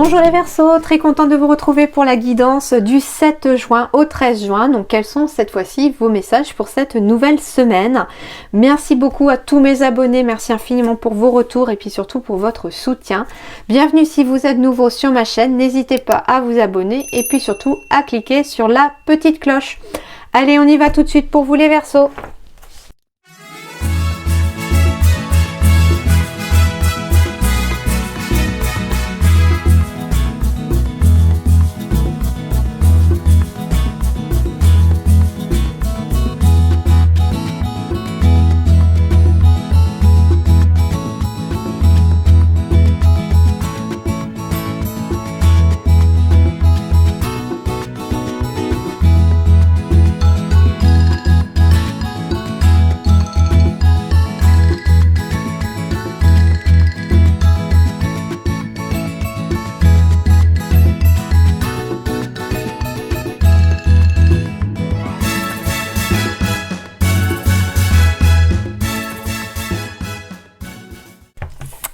Bonjour les Verseaux, très contente de vous retrouver pour la guidance du 7 juin au 13 juin. Donc quels sont cette fois-ci vos messages pour cette nouvelle semaine? Merci beaucoup à tous mes abonnés, merci infiniment pour vos retours et puis surtout pour votre soutien. Bienvenue si vous êtes nouveau sur ma chaîne, n'hésitez pas à vous abonner et puis surtout à cliquer sur la petite cloche. Allez, on y va tout de suite pour vous les Verseaux.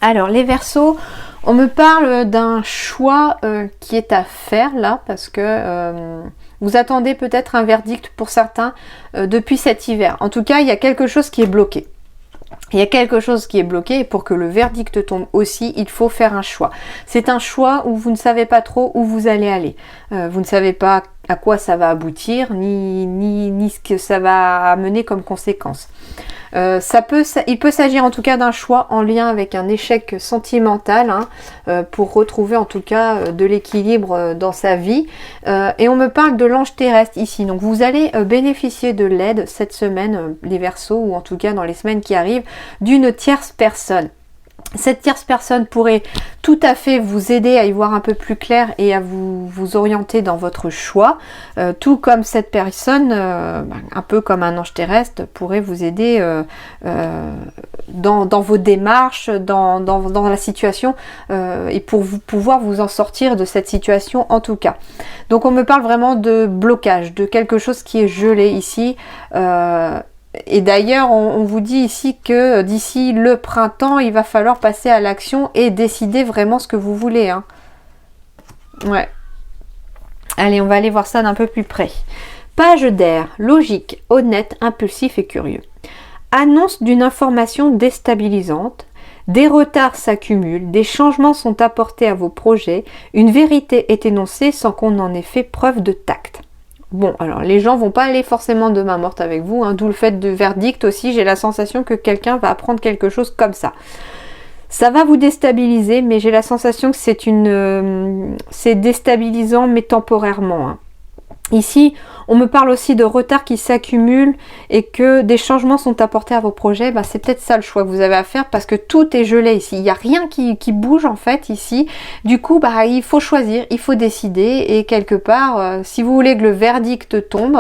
Alors les Verseaux, on me parle d'un choix qui est à faire là parce que vous attendez peut-être un verdict pour certains depuis cet hiver. En tout cas, il y a quelque chose qui est bloqué. Il y a quelque chose qui est bloqué et pour que le verdict tombe aussi, il faut faire un choix. C'est un choix où vous ne savez pas trop où vous allez aller. Vous ne savez pas à quoi ça va aboutir ni ce que ça va amener comme conséquence. Il peut s'agir en tout cas d'un choix en lien avec un échec sentimental pour retrouver en tout cas de l'équilibre dans sa vie. Et on me parle de l'ange terrestre ici. Donc vous allez bénéficier de l'aide cette semaine, les Verseaux, ou en tout cas dans les semaines qui arrivent, d'une tierce personne. Cette tierce personne pourrait tout à fait vous aider à y voir un peu plus clair et à vous orienter dans votre choix, tout comme cette personne, un peu comme un ange terrestre, pourrait vous aider dans vos démarches, dans la situation et pour pouvoir vous en sortir de cette situation en tout cas. Donc on me parle vraiment de blocage, de quelque chose qui est gelé ici. Et d'ailleurs, on vous dit ici que d'ici le printemps, il va falloir passer à l'action et décider vraiment ce que vous voulez. Ouais. Allez, on va aller voir ça d'un peu plus près. Page d'air, logique, honnête, impulsif et curieux. Annonce d'une information déstabilisante. Des retards s'accumulent, des changements sont apportés à vos projets, une vérité est énoncée sans qu'on en ait fait preuve de tact. Bon, alors les gens vont pas aller forcément de main morte avec vous, d'où le fait de verdict aussi, j'ai la sensation que quelqu'un va apprendre quelque chose comme ça. Ça va vous déstabiliser, mais j'ai la sensation que c'est déstabilisant, mais temporairement. Ici, on me parle aussi de retard qui s'accumule et que des changements sont apportés à vos projets. C'est peut-être ça le choix que vous avez à faire parce que tout est gelé ici. Il n'y a rien qui bouge en fait ici. Du coup, il faut choisir, il faut décider et quelque part, si vous voulez que le verdict tombe,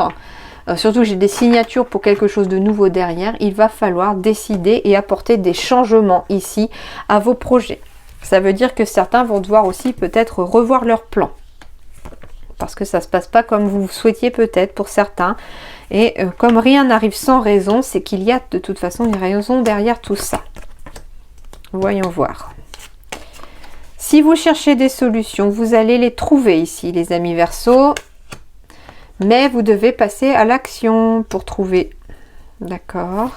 surtout que j'ai des signatures pour quelque chose de nouveau derrière, il va falloir décider et apporter des changements ici à vos projets. Ça veut dire que certains vont devoir aussi peut-être revoir leur plan. Parce que ça ne se passe pas comme vous souhaitiez peut-être pour certains. Et comme rien n'arrive sans raison, c'est qu'il y a de toute façon une raison derrière tout ça. Voyons voir. Si vous cherchez des solutions, vous allez les trouver ici, les amis Verseaux. Mais vous devez passer à l'action pour trouver. D'accord.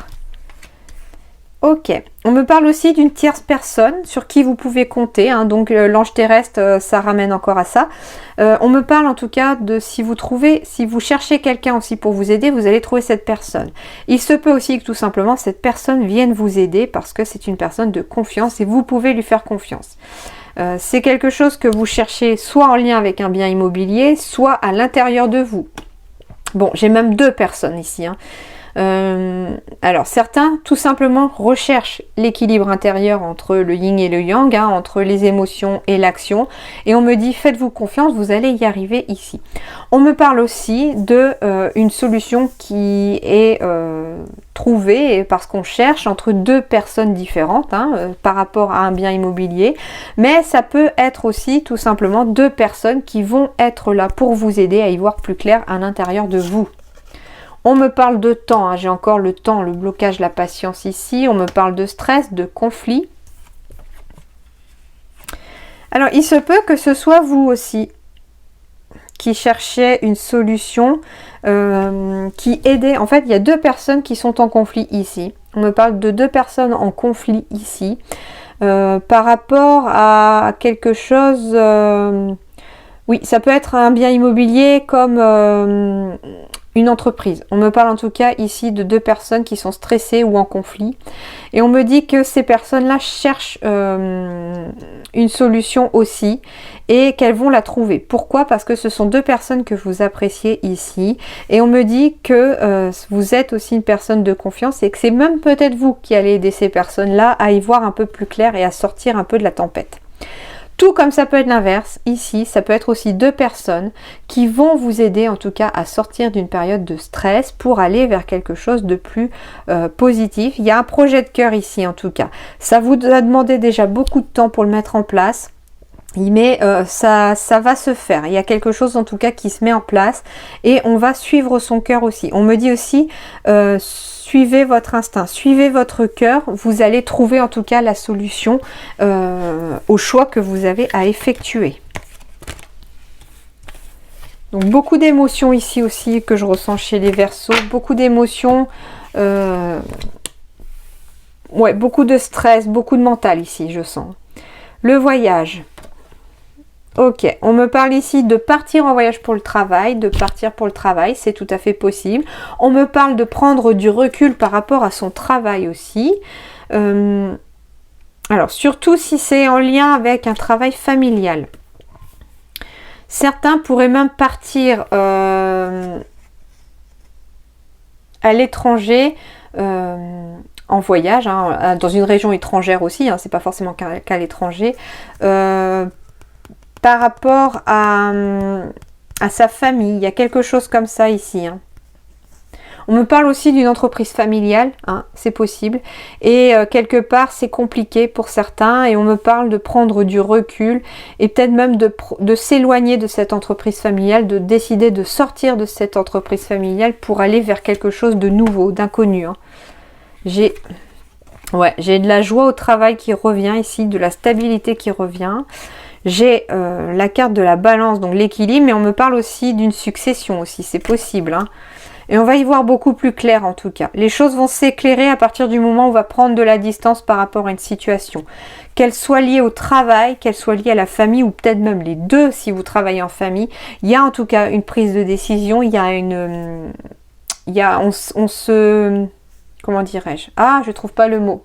Ok, on me parle aussi d'une tierce personne sur qui vous pouvez compter, donc l'ange terrestre, ça ramène encore à ça. On me parle en tout cas de si vous cherchez quelqu'un aussi pour vous aider, vous allez trouver cette personne. Il se peut aussi que tout simplement cette personne vienne vous aider parce que c'est une personne de confiance et vous pouvez lui faire confiance. C'est quelque chose que vous cherchez soit en lien avec un bien immobilier, soit à l'intérieur de vous. Bon, j'ai même deux personnes ici. Alors certains tout simplement recherchent l'équilibre intérieur entre le yin et le yang, entre les émotions et l'action, et on me dit faites-vous confiance, vous allez y arriver ici. On me parle aussi de une solution qui est trouvée parce qu'on cherche entre deux personnes différentes par rapport à un bien immobilier, mais ça peut être aussi tout simplement deux personnes qui vont être là pour vous aider à y voir plus clair à l'intérieur de vous. On me parle de temps, j'ai encore le temps, le blocage, la patience ici. On me parle de stress, de conflit. Alors, il se peut que ce soit vous aussi qui cherchez une solution, qui aidait. En fait, il y a deux personnes qui sont en conflit ici. On me parle de deux personnes en conflit ici. Par rapport à quelque chose... oui, ça peut être un bien immobilier comme une entreprise. On me parle en tout cas ici de deux personnes qui sont stressées ou en conflit. Et on me dit que ces personnes-là cherchent une solution aussi et qu'elles vont la trouver. Pourquoi? Parce que ce sont deux personnes que vous appréciez ici. Et on me dit que vous êtes aussi une personne de confiance et que c'est même peut-être vous qui allez aider ces personnes-là à y voir un peu plus clair et à sortir un peu de la tempête. Tout comme ça peut être l'inverse, ici, ça peut être aussi deux personnes qui vont vous aider en tout cas à sortir d'une période de stress pour aller vers quelque chose de plus positif. Il y a un projet de cœur ici en tout cas. Ça vous a demandé déjà beaucoup de temps pour le mettre en place. Mais ça va se faire. Il y a quelque chose en tout cas qui se met en place et on va suivre son cœur aussi. On me dit aussi suivez votre instinct, suivez votre cœur, vous allez trouver en tout cas la solution au choix que vous avez à effectuer. Donc beaucoup d'émotions ici aussi que je ressens chez les Verseaux, beaucoup d'émotions, ouais, beaucoup de stress, beaucoup de mental ici je sens. Le voyage. Ok, on me parle ici de partir en voyage pour le travail, de partir pour le travail, c'est tout à fait possible. On me parle de prendre du recul par rapport à son travail aussi. Alors, surtout si c'est en lien avec un travail familial. Certains pourraient même partir à l'étranger en voyage, hein, dans une région étrangère aussi, hein, c'est pas forcément qu'à l'étranger. Par rapport à sa famille, il y a quelque chose comme ça ici. Hein. On me parle aussi d'une entreprise familiale, hein, c'est possible. Et quelque part, c'est compliqué pour certains. Et on me parle de prendre du recul et peut-être même de s'éloigner de cette entreprise familiale, de décider de sortir de cette entreprise familiale pour aller vers quelque chose de nouveau, d'inconnu. Hein. J'ai de la joie au travail qui revient ici, de la stabilité qui revient. J'ai la carte de la balance, donc l'équilibre, mais on me parle aussi d'une succession aussi, c'est possible. Hein. Et on va y voir beaucoup plus clair en tout cas. Les choses vont s'éclairer à partir du moment où on va prendre de la distance par rapport à une situation. Qu'elle soit liée au travail, qu'elle soit liée à la famille, ou peut-être même les deux si vous travaillez en famille. Il y a en tout cas une prise de décision, il y a une... on se... Comment dirais-je? Ah, je trouve pas le mot.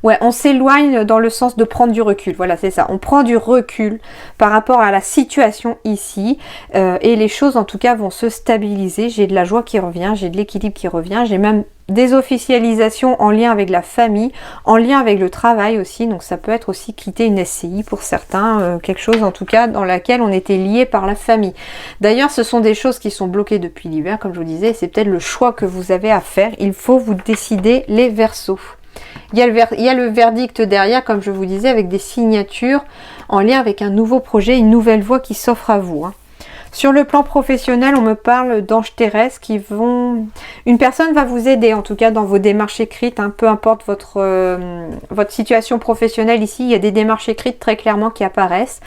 Ouais, on s'éloigne dans le sens de prendre du recul. Voilà, c'est ça. On prend du recul par rapport à la situation ici. Et les choses, en tout cas, vont se stabiliser. J'ai de la joie qui revient, j'ai de l'équilibre qui revient. J'ai même des officialisations en lien avec la famille, en lien avec le travail aussi. Donc, ça peut être aussi quitter une SCI pour certains. Quelque chose, en tout cas, dans laquelle on était lié par la famille. D'ailleurs, ce sont des choses qui sont bloquées depuis l'hiver, comme je vous disais. C'est peut-être le choix que vous avez à faire. Il faut vous décider, les Verseaux. Il y a le verdict derrière, comme je vous disais, avec des signatures en lien avec un nouveau projet, une nouvelle voie qui s'offre à vous. Hein. Sur le plan professionnel, on me parle d'anges terrestres qui vont... Une personne va vous aider, en tout cas, dans vos démarches écrites, hein, peu importe votre situation professionnelle ici, il y a des démarches écrites très clairement qui apparaissent.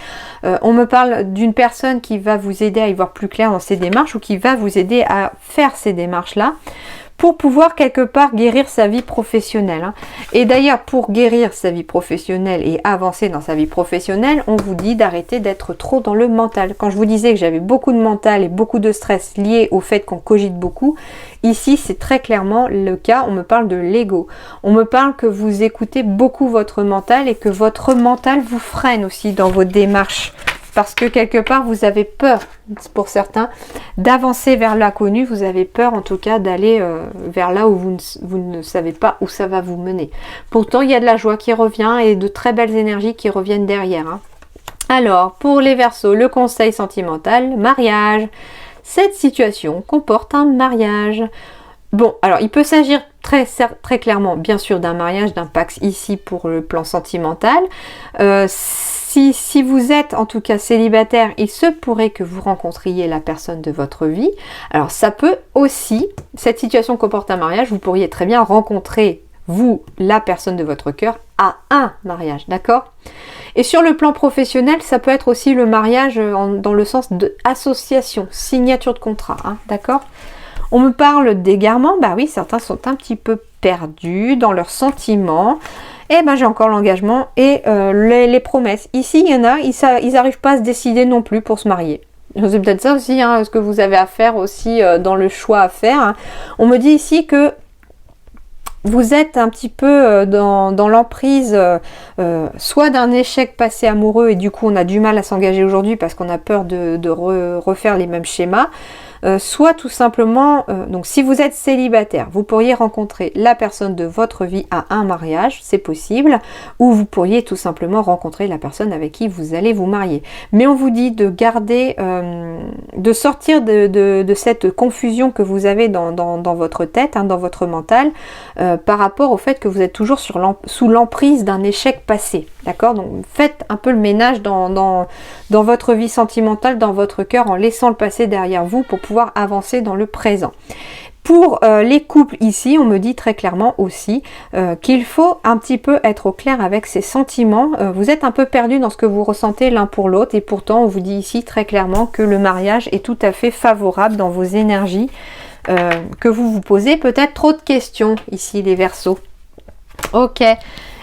On me parle d'une personne qui va vous aider à y voir plus clair dans ces démarches ou qui va vous aider à faire ces démarches-là, pour pouvoir quelque part guérir sa vie professionnelle. Hein. Et d'ailleurs, pour guérir sa vie professionnelle et avancer dans sa vie professionnelle, on vous dit d'arrêter d'être trop dans le mental. Quand je vous disais que j'avais beaucoup de mental et beaucoup de stress lié au fait qu'on cogite beaucoup, ici c'est très clairement le cas. On me parle de l'ego. On me parle que vous écoutez beaucoup votre mental et que votre mental vous freine aussi dans vos démarches. Parce que quelque part, vous avez peur, pour certains, d'avancer vers l'inconnu. Vous avez peur, en tout cas, d'aller vers là où vous ne savez pas où ça va vous mener. Pourtant, il y a de la joie qui revient et de très belles énergies qui reviennent derrière. Hein. Alors, pour les Verseaux, le conseil sentimental, mariage. Cette situation comporte un mariage. Bon, alors, il peut s'agir très clairement, bien sûr, d'un mariage, d'un pax ici pour le plan sentimental. Si vous êtes en tout cas célibataire, il se pourrait que vous rencontriez la personne de votre vie. Alors ça peut aussi, cette situation comporte un mariage, vous pourriez très bien rencontrer, vous, la personne de votre cœur, à un mariage, d'accord? Et sur le plan professionnel, ça peut être aussi le mariage dans le sens de association, signature de contrat, hein, d'accord? On me parle d'égarement, bah oui, certains sont un petit peu perdus dans leurs sentiments. Et ben j'ai encore l'engagement et les promesses. Ici, il y en a, ils n'arrivent pas à se décider non plus pour se marier. C'est peut-être ça aussi, hein, ce que vous avez à faire aussi dans le choix à faire. Hein. On me dit ici que vous êtes un petit peu dans l'emprise soit d'un échec passé amoureux et du coup on a du mal à s'engager aujourd'hui parce qu'on a peur de refaire les mêmes schémas. Soit tout simplement, donc si vous êtes célibataire, vous pourriez rencontrer la personne de votre vie à un mariage, c'est possible, ou vous pourriez tout simplement rencontrer la personne avec qui vous allez vous marier. Mais on vous dit de garder, de sortir de cette confusion que vous avez dans votre tête, hein, dans votre mental, par rapport au fait que vous êtes toujours sous l'emprise d'un échec passé. D'accord? Donc faites un peu le ménage dans votre vie sentimentale, dans votre cœur, en laissant le passé derrière vous pour pouvoir avancer dans le présent. Pour les couples ici, on me dit très clairement aussi qu'il faut un petit peu être au clair avec ses sentiments. Vous êtes un peu perdu dans ce que vous ressentez l'un pour l'autre et pourtant on vous dit ici très clairement que le mariage est tout à fait favorable dans vos énergies, que vous vous posez peut-être trop de questions ici les Verseaux. Ok.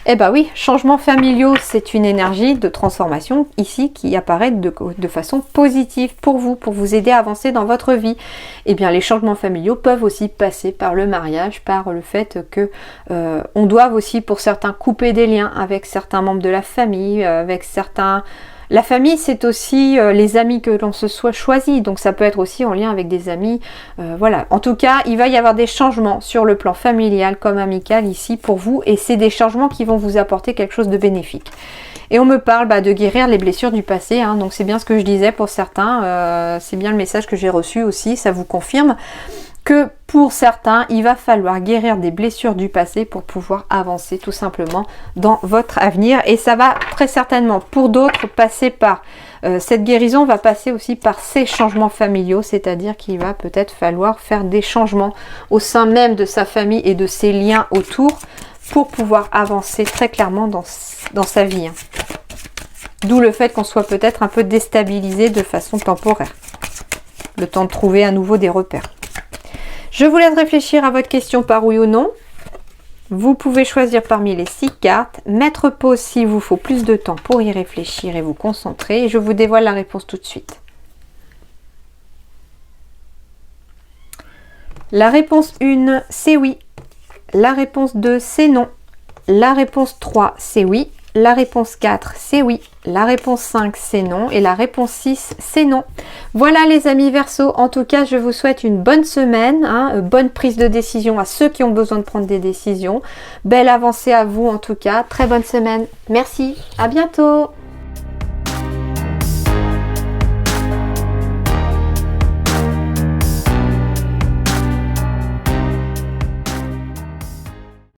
Eh bien oui, changements familiaux, c'est une énergie de transformation ici qui apparaît de façon positive pour vous aider à avancer dans votre vie. Eh bien les changements familiaux peuvent aussi passer par le mariage, par le fait que on doit aussi pour certains couper des liens avec certains membres de la famille, avec certains... La famille, c'est aussi les amis que l'on se soit choisi, donc ça peut être aussi en lien avec des amis. Voilà. En tout cas, il va y avoir des changements sur le plan familial comme amical ici pour vous, et c'est des changements qui vont vous apporter quelque chose de bénéfique. Et on me parle de guérir les blessures du passé, hein, donc c'est bien ce que je disais pour certains, c'est bien le message que j'ai reçu aussi, ça vous confirme que pour certains, il va falloir guérir des blessures du passé pour pouvoir avancer tout simplement dans votre avenir. Et ça va très certainement pour d'autres passer par, cette guérison va passer aussi par ces changements familiaux, c'est-à-dire qu'il va peut-être falloir faire des changements au sein même de sa famille et de ses liens autour pour pouvoir avancer très clairement dans sa vie. Hein. D'où le fait qu'on soit peut-être un peu déstabilisé de façon temporaire. Le temps de trouver à nouveau des repères. Je vous laisse réfléchir à votre question par oui ou non. Vous pouvez choisir parmi les 6 cartes, mettre pause s'il vous faut plus de temps pour y réfléchir et vous concentrer. Et je vous dévoile la réponse tout de suite. La réponse 1, c'est oui. La réponse 2, c'est non. La réponse 3, c'est oui. La réponse 4, c'est oui. La réponse 5, c'est non. Et la réponse 6, c'est non. Voilà les amis Verseaux. En tout cas, je vous souhaite une bonne semaine. Hein, bonne prise de décision à ceux qui ont besoin de prendre des décisions. Belle avancée à vous en tout cas. Très bonne semaine. Merci. À bientôt.